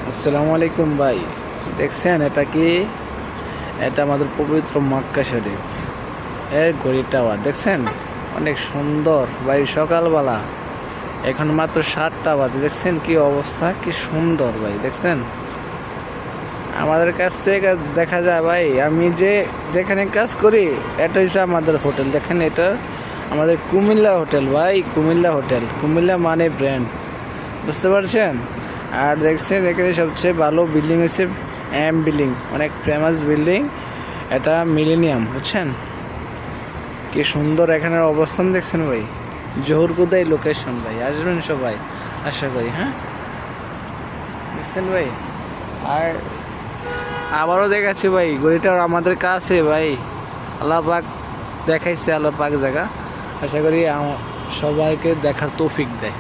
আসসালামু আলাইকুম ভাই, দেখছেন এটা কি? এটা আমাদের পবিত্র মক্কা শরীফ এর ঘড়ি টাওয়ার দেখছেন, অনেক সুন্দর ভাই। সকালবেলা এখন মাত্র 7টা বাজে, দেখছেন কি অবস্থা, কি সুন্দর ভাই। দেখছেন আমাদের কাছ থেকে দেখা যায় ভাই, আমি যেখানে কাজ করি এটা হচ্ছে আমাদের হোটেল। দেখেন এটা আমাদের কুমিল্লা হোটেল ভাই, কুমিল্লা হোটেল, কুমিল্লা মানে ব্র্যান্ড, বুঝতে পারছেন? আর দেখছেন এখানে সবচেয়ে ভালো বিল্ডিং হচ্ছে এম বিল্ডিং, অনেক ফেমাস বিল্ডিং এটা, মিলেনিয়াম, বুঝছেন কি সুন্দর এখানের অবস্থান। দেখছেন ভাই, জোহরকুদাই লোকেশন ভাই, আসবেন সবাই আশা করি। হ্যাঁ দেখছেন ভাই, আর আবারও দেখাচ্ছি ভাই, গড়িটা আমাদের কাছে ভাই, আল্লাহ পাক দেখাইছে, আল্লাহ পাক জায়গা। আশা করি সবাইকে দেখার তৌফিক দেয়।